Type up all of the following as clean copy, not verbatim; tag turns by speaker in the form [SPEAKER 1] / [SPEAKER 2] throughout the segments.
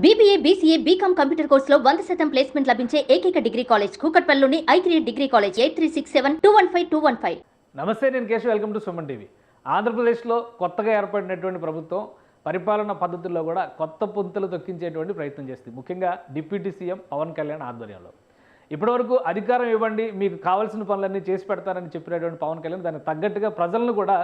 [SPEAKER 1] BBA, BCA, BCom computer కోర్సులో 100% placement లభించే ఏకైక డిగ్రీ కాలేజ్ కూకట్పల్లిలోని I3 డిగ్రీ కాలేజ్ 8367215215.
[SPEAKER 2] నమస్తే, నేను Keshav. Welcome to Suman TV. ఆంధ్రప్రదేశ్లో కొత్తగా ఏర్పడినటువంటి ప్రభుత్వం పరిపాలన పద్ధతుల్లో కూడా కొత్త పుంతలు తొక్కించేటువంటి ప్రయత్నం చేస్తుంది. ముఖ్యంగా డిప్యూటీ సీఎం పవన్ కళ్యాణ్ ఆధ్వర్యంలో ఇప్పటివరకు అధికారం ఇవ్వండి, మీకు కావాల్సిన పనులన్నీ చేసి పెడతారని చెప్పినటువంటి పవన్ కళ్యాణ్ దానికి తగ్గట్టుగా ప్రజలను కూడా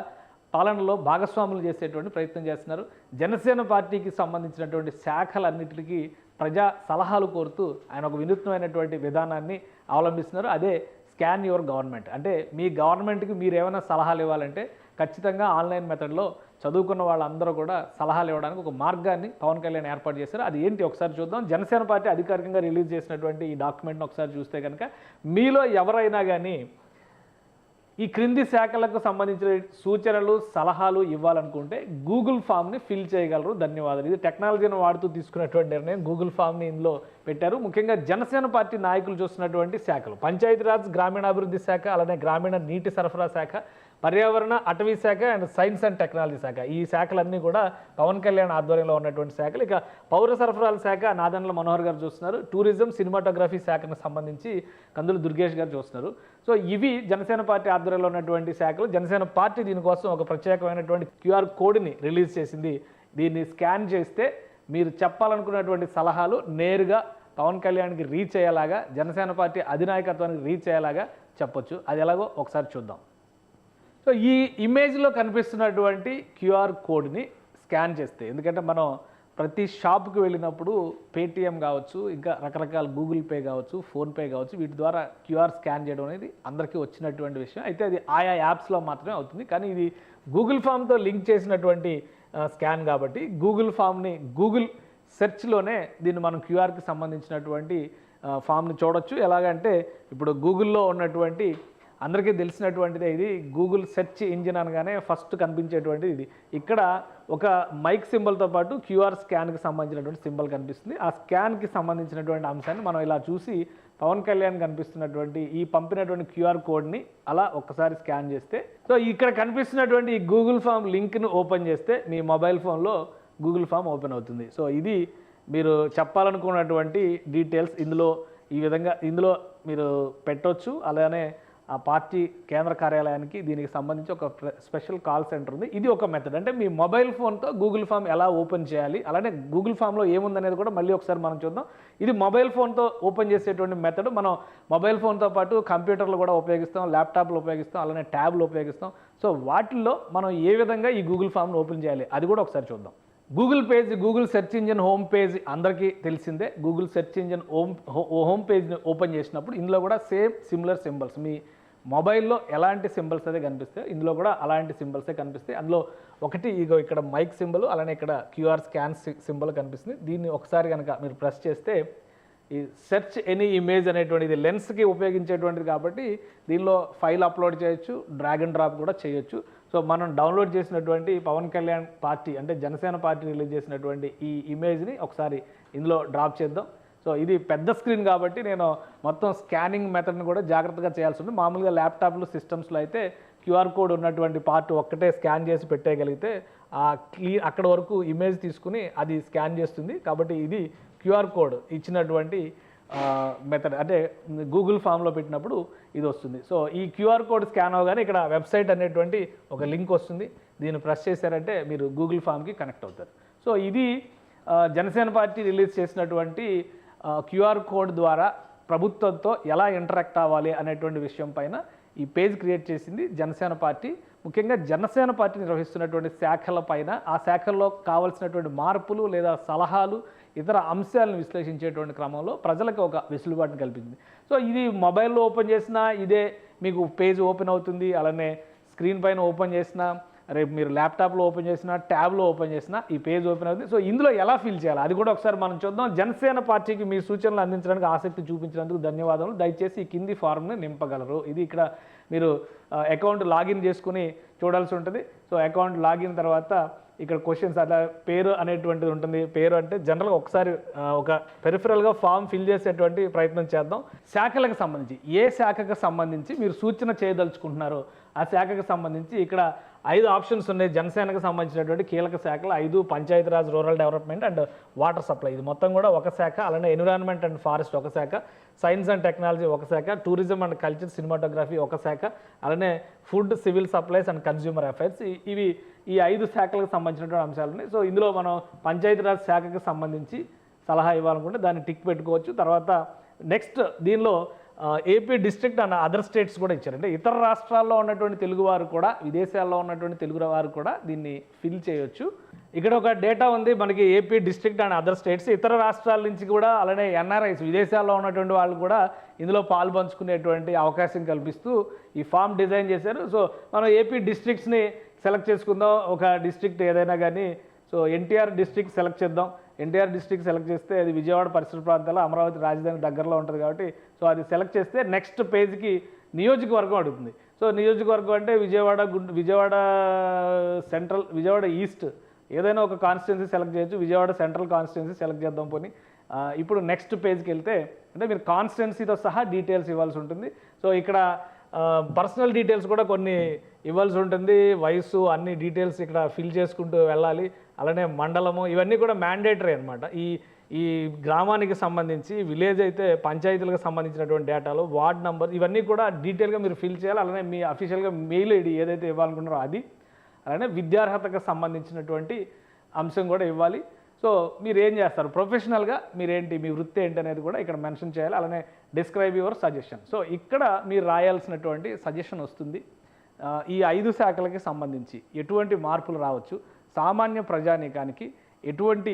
[SPEAKER 2] పాలనలో భాగస్వాములు చేసేటువంటి ప్రయత్నం చేస్తున్నారు. జనసేన పార్టీకి సంబంధించినటువంటి శాఖలన్నిటికీ ప్రజా సలహాలు కోరుతూ ఆయన ఒక వినూత్నమైనటువంటి విధానాన్ని అవలంబిస్తున్నారు. అదే స్కాన్ యువర్ గవర్నమెంట్. అంటే మీ గవర్నమెంట్కి మీరు ఏమైనా సలహాలు ఇవ్వాలంటే ఖచ్చితంగా ఆన్లైన్ మెథడ్లో చదువుకున్న వాళ్ళందరూ కూడా సలహాలు ఇవ్వడానికి ఒక మార్గాన్ని పవన్ కళ్యాణ్ ఏర్పాటు చేశారు. అది ఏంటి ఒకసారి చూద్దాం. జనసేన పార్టీ అధికారికంగా రిలీజ్ చేసినటువంటి ఈ డాక్యుమెంట్ని ఒకసారి చూస్తే కనుక మీలో ఎవరైనా కానీ ఈ క్రింది శాఖలకు సంబంధించిన సూచనలు సలహాలు ఇవ్వాలనుకుంటే గూగుల్ ఫామ్ని ఫిల్ చేయగలరు. ధన్యవాదాలు. ఇది టెక్నాలజీని వాడుతూ తీసుకున్నటువంటి నిర్ణయం. గూగుల్ ఫామ్ని ఇందులో పెట్టారు. ముఖ్యంగా జనసేన పార్టీ నాయకులు చూస్తున్నటువంటి శాఖలు పంచాయతీరాజ్, గ్రామీణాభివృద్ధి శాఖ, అలానే గ్రామీణ నీటి సరఫరా శాఖ, పర్యావరణ అటవీ శాఖ అండ్ సైన్స్ అండ్ టెక్నాలజీ శాఖ. ఈ శాఖలన్నీ కూడా పవన్ కళ్యాణ్ ఆధ్వర్యంలో ఉన్నటువంటి శాఖలు. ఇక పౌర సరఫరాల శాఖ నాదెండ్ల మనోహర్ గారు చూస్తున్నారు. టూరిజం సినిమాటోగ్రఫీ శాఖకు సంబంధించి కందులు దుర్గేష్ గారు చూస్తున్నారు. సో ఇవి జనసేన పార్టీ ఆధ్వర్యంలో ఉన్నటువంటి శాఖలు. జనసేన పార్టీ దీనికోసం ఒక ప్రత్యేకమైనటువంటి QR కోడ్ని రిలీజ్ చేసింది. దీన్ని స్కాన్ చేస్తే మీరు చెప్పాలనుకున్నటువంటి సలహాలు నేరుగా పవన్ కళ్యాణ్కి రీచ్ అయ్యేలాగా, జనసేన పార్టీ అధినాయకత్వానికి రీచ్ అయ్యేలాగా చెప్పొచ్చు. అది ఎలాగో ఒకసారి చూద్దాం. సో ఈ ఇమేజ్లో కనిపిస్తున్నటువంటి QR కోడ్ని స్కాన్ చేస్తే, ఎందుకంటే మనం ప్రతి షాప్కి వెళ్ళినప్పుడు పేటిఎం కావచ్చు, ఇంకా రకరకాల గూగుల్ పే కావచ్చు, ఫోన్పే కావచ్చు, వీటి ద్వారా QR స్కాన్ చేయడం అనేది అందరికీ వచ్చినటువంటి విషయం. అయితే అది ఆయా యాప్స్లో మాత్రమే అవుతుంది. కానీ ఇది గూగుల్ ఫామ్తో లింక్ చేసినటువంటి స్కాన్ కాబట్టి గూగుల్ ఫామ్ని గూగుల్ సెర్చ్లోనే దీన్ని మనం QRకి సంబంధించినటువంటి ఫామ్ని చూడొచ్చు. ఎలాగంటే ఇప్పుడు గూగుల్లో ఉన్నటువంటి అందరికీ తెలిసినటువంటిదే. ఇది గూగుల్ సెర్చ్ ఇంజిన్ అనగానే ఫస్ట్ కనిపించేటువంటిది ఇది. ఇక్కడ ఒక మైక్ సింబల్తో పాటు QR స్కాన్కి సంబంధించినటువంటి సింబల్ కనిపిస్తుంది. ఆ స్కాన్కి సంబంధించినటువంటి అంశాన్ని మనం ఇలా చూసి పవన్ కళ్యాణ్ కనిపిస్తున్నటువంటి ఈ పంపినటువంటి QR కోడ్ని అలా ఒక్కసారి స్కాన్ చేస్తే, సో ఇక్కడ కనిపిస్తున్నటువంటి ఈ గూగుల్ ఫామ్ లింక్ను ఓపెన్ చేస్తే మీ మొబైల్ ఫోన్లో గూగుల్ ఫామ్ ఓపెన్ అవుతుంది. సో ఇది మీరు చెప్పాలనుకున్నటువంటి డీటెయిల్స్ ఈ విధంగా ఇందులో మీరు పెట్టవచ్చు. అలానే ఆ పార్టీ కేంద్ర కార్యాలయానికి దీనికి సంబంధించి ఒక స్పెషల్ కాల్ సెంటర్ ఉంది. ఇది ఒక మెథడ్. అంటే మీ మొబైల్ ఫోన్తో గూగుల్ ఫామ్ ఎలా ఓపెన్ చేయాలి, అలానే గూగుల్ ఫామ్లో ఏముందనేది కూడా మళ్ళీ ఒకసారి మనం చూద్దాం. ఇది మొబైల్ ఫోన్తో ఓపెన్ చేసేటువంటి మెథడ్. మనం మొబైల్ ఫోన్తో పాటు కంప్యూటర్లు కూడా ఉపయోగిస్తాం, ల్యాప్టాప్లు ఉపయోగిస్తాం, అలానే ట్యాబ్లు ఉపయోగిస్తాం. సో వాటిల్లో మనం ఏ విధంగా ఈ గూగుల్ ఫామ్ను ఓపెన్ చేయాలి అది కూడా ఒకసారి చూద్దాం. Google page, Google search engine home page అందరికీ తెలిసిందే. గూగుల్ సెర్చ్ ఇంజిన్ హోమ్ పేజ్ని ఓపెన్ చేసినప్పుడు ఇందులో కూడా సిమిలర్ సింబల్స్, మీ మొబైల్లో ఎలాంటి సింబల్స్ అయితే కనిపిస్తాయో ఇందులో కూడా అలాంటి సింబల్సే కనిపిస్తాయి. అందులో ఒకటి ఇక్కడ మైక్ సింబల్, అలానే ఇక్కడ QR స్కాన్ సింబల్ కనిపిస్తుంది. దీన్ని ఒకసారి కనుక మీరు ప్రెస్ చేస్తే ఈ సెర్చ్ ఎనీ ఇమేజ్ అనేటువంటిది లెన్స్కి ఉపయోగించేటువంటిది కాబట్టి దీనిలో ఫైల్ అప్లోడ్ చేయొచ్చు, డ్రాగ్ అండ్ డ్రాప్ కూడా చేయొచ్చు. సో మనం డౌన్లోడ్ చేసినటువంటి పవన్ కళ్యాణ్ పార్టీ అంటే జనసేన పార్టీ రిలీజ్ చేసినటువంటి ఈ ఇమేజ్ని ఒకసారి ఇందులో డ్రాప్ చేద్దాం. సో ఇది పెద్ద స్క్రీన్ కాబట్టి నేను మొత్తం స్కానింగ్ మెథడ్ని కూడా జాగ్రత్తగా చేయాల్సి ఉంటుంది. మామూలుగా ల్యాప్టాప్లు, సిస్టమ్స్లో అయితే QR కోడ్ ఉన్నటువంటి పార్ట్ ఒక్కటే స్కాన్ చేసి పెట్టేయగలిగితే అక్కడ వరకు ఇమేజ్ తీసుకుని అది స్కాన్ చేస్తుంది. కాబట్టి ఇది QR కోడ్ ఇచ్చినటువంటి మెథడ్. అంటే గూగుల్ ఫామ్లో పెట్టినప్పుడు ఇది వస్తుంది. సో ఈ QR కోడ్ స్కాన్ అవగానే ఇక్కడ వెబ్సైట్ అనేటువంటి ఒక లింక్ వస్తుంది. దీన్ని ప్రెస్ చేశారంటే మీరు గూగుల్ ఫామ్కి కనెక్ట్ అవుతారు. సో ఇది జనసేన పార్టీ రిలీజ్ చేసినటువంటి QR కోడ్ ద్వారా ప్రభుత్వంతో ఎలా ఇంటరాక్ట్ అవ్వాలి అనేటువంటి విషయం పైన ఈ పేజ్ క్రియేట్ చేసింది జనసేన పార్టీ. ముఖ్యంగా జనసేన పార్టీ నిర్వహిస్తున్నటువంటి శాఖల పైన, ఆ శాఖల్లో కావాల్సినటువంటి మార్పులు లేదా సలహాలు, ఇతర అంశాలను విశ్లేషించేటువంటి క్రమంలో ప్రజలకు ఒక వెసులుబాటును కల్పించింది. సో ఇది మొబైల్లో ఓపెన్ చేసినా ఇదే మీకు పేజ్ ఓపెన్ అవుతుంది. అలానే స్క్రీన్ పైన ఓపెన్ చేసినా, రేపు మీరు ల్యాప్టాప్లో ఓపెన్ చేసినా, ట్యాబ్లో ఓపెన్ చేసినా ఈ పేజ్ ఓపెన్ అవుతుంది. సో ఇందులో ఎలా ఫిల్ చేయాలి అది కూడా ఒకసారి మనం చూద్దాం. జనసేన పార్టీకి మీ సూచనలు అందించడానికి ఆసక్తి చూపించినందుకు ధన్యవాదాలు. దయచేసి ఈ కింది ఫారంని నింపగలరు. ఇది ఇక్కడ మీరు అకౌంట్ లాగిన్ చేసుకుని చూడాల్సి ఉంటుంది. సో అకౌంట్ లాగిన్ తర్వాత ఇక్కడ క్వశ్చన్స్ అట్లా పేరు అనేటువంటిది ఉంటుంది. పేరు అంటే జనరల్గా ఒకసారి ఒక పెరిఫరల్గా ఫామ్ ఫిల్ చేసేటువంటి ప్రయత్నం చేద్దాం. శాఖలకు సంబంధించి ఏ శాఖకు సంబంధించి మీరు సూచన చేయదలుచుకుంటున్నారో ఆ శాఖకు సంబంధించి ఇక్కడ 5 ఆప్షన్స్ ఉన్నాయి. జనసేనకు సంబంధించినటువంటి కీలక శాఖలు 5: Panchayati Raj, rural development and water supply, ఇది మొత్తం కూడా ఒక శాఖ. అలానే ఎన్విరాన్మెంట్ అండ్ ఫారెస్ట్ ఒక శాఖ, సైన్స్ అండ్ టెక్నాలజీ ఒక శాఖ, టూరిజం అండ్ కల్చర్, సినిమాటోగ్రఫీ ఒక శాఖ, అలానే food, civil supplies and consumer affairs. ఇవి ఈ 5 శాఖలకు సంబంధించినటువంటి అంశాలు ఉన్నాయి. సో ఇందులో మనం పంచాయతీరాజ్ శాఖకు సంబంధించి సలహా ఇవ్వాలనుకుంటే దాన్ని టిక్ పెట్టుకోవచ్చు. తర్వాత నెక్స్ట్ దీనిలో AP district and other states కూడా ఇచ్చారు. అంటే ఇతర రాష్ట్రాల్లో ఉన్నటువంటి తెలుగువారు కూడా, విదేశాల్లో ఉన్నటువంటి తెలుగు వారు కూడా దీన్ని ఫిల్ చేయొచ్చు. ఇక్కడ ఒక డేటా ఉంది మనకి, AP district and other states. ఇతర రాష్ట్రాల నుంచి కూడా, అలానే ఎన్ఆర్ఐస్, విదేశాల్లో ఉన్నటువంటి వాళ్ళు కూడా ఇందులో పాల్పంచుకునేటువంటి అవకాశం కల్పిస్తూ ఈ ఫామ్ డిజైన్ చేశారు. సో మనం ఏపీ డిస్ట్రిక్ట్స్ని సెలెక్ట్ చేసుకుందాం. ఒక డిస్ట్రిక్ట్ ఏదైనా కానీ, సో ఎన్టీఆర్ డిస్ట్రిక్ట్ సెలెక్ట్ చేద్దాం. ఎన్టీఆర్ డిస్ట్రిక్ట్ సెలెక్ట్ చేస్తే అది విజయవాడ పరిసర ప్రాంతాల్లో, అమరావతి రాజధాని దగ్గరలో ఉంటుంది కాబట్టి, సో అది సెలెక్ట్ చేస్తే నెక్స్ట్ పేజ్కి నియోజకవర్గం అడుగుతుంది. సో నియోజకవర్గం అంటే విజయవాడ సెంట్రల్, విజయవాడ ఈస్ట్ ఏదైనా ఒక కాన్స్టిట్యున్సీ సెలెక్ట్ చేయొచ్చు. విజయవాడ సెంట్రల్ కాన్స్టిట్యున్సీ సెలెక్ట్ చేద్దాం పోనీ. ఇప్పుడు నెక్స్ట్ పేజ్కి వెళ్తే అంటే మీరు కాన్స్టిట్యున్సీతో సహా డీటెయిల్స్ ఇవ్వాల్సి ఉంటుంది. సో ఇక్కడ పర్సనల్ డీటెయిల్స్ కూడా కొన్ని ఇవ్వాల్సి ఉంటుంది. వయసు, అన్ని డీటెయిల్స్ ఇక్కడ ఫిల్ చేసుకుంటూ వెళ్ళాలి. అలానే మండలము, ఇవన్నీ కూడా మ్యాండేటరీ అనమాట. ఈ గ్రామానికి సంబంధించి, విలేజ్ అయితే పంచాయతీలకు సంబంధించినటువంటి డేటాలు, వార్డ్ నెంబర్, ఇవన్నీ కూడా డీటెయిల్గా మీరు ఫిల్ చేయాలి. అలానే మీ అఫీషియల్గా మెయిల్ ఐడి ఏదైతే ఇవ్వాలనుకున్నారో అది, అలానే విద్యార్హతకు సంబంధించినటువంటి అంశం కూడా ఇవ్వాలి. సో మీరు ఏం చేస్తారు, ప్రొఫెషనల్గా మీరేంటి, మీ వృత్తి ఏంటి అనేది కూడా ఇక్కడ మెన్షన్ చేయాలి. అలానే డిస్క్రైబ్ యువర్ సజెషన్. సో ఇక్కడ మీరు రాయాల్సినటువంటి సజెషన్ వస్తుంది. ఈ 5 శాఖలకి సంబంధించి ఎటువంటి మార్పులు రావచ్చు, సామాన్య ప్రజానీకానికి ఎటువంటి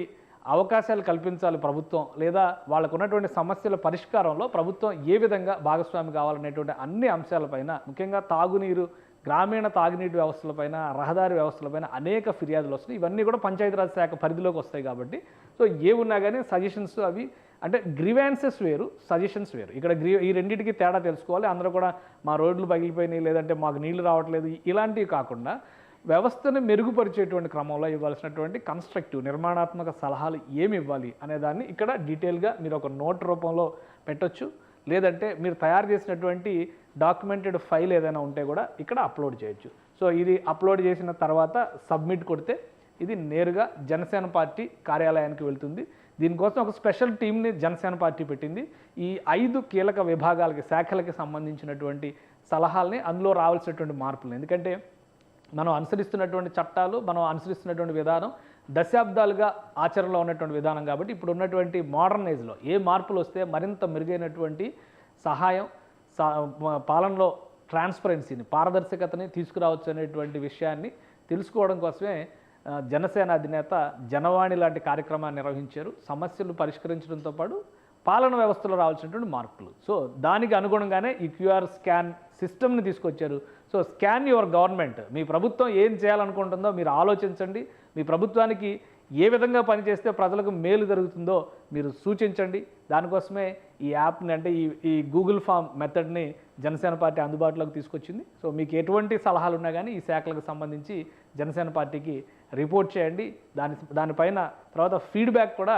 [SPEAKER 2] అవకాశాలు కల్పించాలి ప్రభుత్వం, లేదా వాళ్ళకు ఉన్నటువంటి సమస్యల పరిష్కారంలో ప్రభుత్వం ఏ విధంగా భాగస్వామి కావాలనేటువంటి అన్ని అంశాలపైన, ముఖ్యంగా తాగునీరు, గ్రామీణ తాగునీటి వ్యవస్థలపైన, రహదారి వ్యవస్థలపైన అనేక ఫిర్యాదులు వస్తున్నాయి. ఇవన్నీ కూడా పంచాయతీరాజ్ శాఖ పరిధిలోకి వస్తాయి కాబట్టి, సో ఏ ఉన్నా కానీ సజెషన్స్ అవి అంటే గ్రీవాన్సెస్ వేరు, సజెషన్స్ వేరు. ఇక్కడ ఈ రెండింటికి తేడా తెలుసుకోవాలి. అందరూ కూడా మా రోడ్లు పగిలిపోయినాయి, లేదంటే మాకు నీళ్లు రావట్లేదు, ఇలాంటివి కాకుండా వ్యవస్థను మెరుగుపరిచేటువంటి క్రమంలో ఇవ్వాల్సినటువంటి కన్స్ట్రక్టివ్, నిర్మాణాత్మక సలహాలు ఏమి ఇవ్వాలి అనే దాన్ని ఇక్కడ డీటెయిల్గా మీరు ఒక నోట్ రూపంలో పెట్టొచ్చు. లేదంటే మీరు తయారు చేసినటువంటి డాక్యుమెంటెడ్ ఫైల్ ఏదైనా ఉంటే కూడా ఇక్కడ అప్లోడ్ చేయొచ్చు. సో ఇది అప్లోడ్ చేసిన తర్వాత సబ్మిట్ కొడితే ఇది నేరుగా జనసేన పార్టీ కార్యాలయానికి వెళ్తుంది. దీనికోసం ఒక స్పెషల్ టీంని జనసేన పార్టీ పెట్టింది. ఈ 5 కీలక విభాగాలకి, శాఖలకి సంబంధించినటువంటి సలహాలని, అందులో రావాల్సినటువంటి మార్పులు, ఎందుకంటే మనం అనుసరిస్తున్నటువంటి చట్టాలు, మనం అనుసరిస్తున్నటువంటి విధానం దశాబ్దాలుగా ఆచరణలో ఉన్నటువంటి విధానం కాబట్టి, ఇప్పుడు ఉన్నటువంటి మోడర్న్ ఏజ్లో ఏ మార్పులు వస్తే మరింత మెరుగైనటువంటి సహాయం, పాలనలో ట్రాన్స్పరెన్సీని, పారదర్శకతని తీసుకురావచ్చు అనేటువంటి విషయాన్ని తెలుసుకోవడం కోసమే జనసేన అధినేత జనవాణి లాంటి కార్యక్రమాన్ని నిర్వహించారు. సమస్యలు పరిష్కరించడంతో పాటు పాలన వ్యవస్థలో రావాల్సినటువంటి మార్పులు. సో దానికి అనుగుణంగానే ఈ క్యూఆర్ స్కాన్ సిస్టమ్ని తీసుకొచ్చారు. సో స్కాన్ యువర్ గవర్నమెంట్, మీ ప్రభుత్వం ఏం చేయాలనుకుంటుందో మీరు ఆలోచించండి. మీ ప్రభుత్వానికి ఏ విధంగా పనిచేస్తే ప్రజలకు మేలు జరుగుతుందో మీరు సూచించండి. దానికోసమే ఈ యాప్ని, అంటే ఈ గూగుల్ ఫామ్ మెథడ్ని జనసేన పార్టీ అందుబాటులోకి తీసుకొచ్చింది. సో మీకు ఎటువంటి సలహాలు ఉన్నా కానీ ఈ శాఖలకు సంబంధించి జనసేన పార్టీకి రిపోర్ట్ చేయండి. దానిపైన తర్వాత ఫీడ్బ్యాక్ కూడా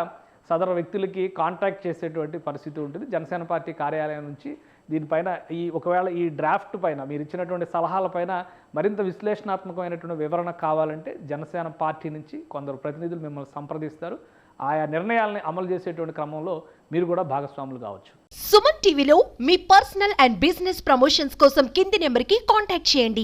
[SPEAKER 2] సదరు వ్యక్తులకి కాంటాక్ట్ చేసేటువంటి పరిస్థితి ఉంటుంది. జనసేన పార్టీ కార్యాలయం నుంచి దీనిపైన ఒకవేళ ఈ డ్రాఫ్ట్ పైన మీరు ఇచ్చినటువంటి సలహాలపైన మరింత విశ్లేషణాత్మకమైనటువంటి వివరణ కావాలంటే జనసేన పార్టీ నుంచి కొందరు ప్రతినిధులు మిమ్మల్ని సంప్రదిస్తారు. ఆయా నిర్ణయాలని అమలు చేసేటువంటి క్రమంలో మీరు కూడా భాగస్వాములు కావచ్చు.
[SPEAKER 3] సుమన్ టీవీలో మీ పర్సనల్ అండ్ బిజినెస్ ప్రమోషన్స్ కోసం కింది నెంబర్కి కాంటాక్ట్ చేయండి.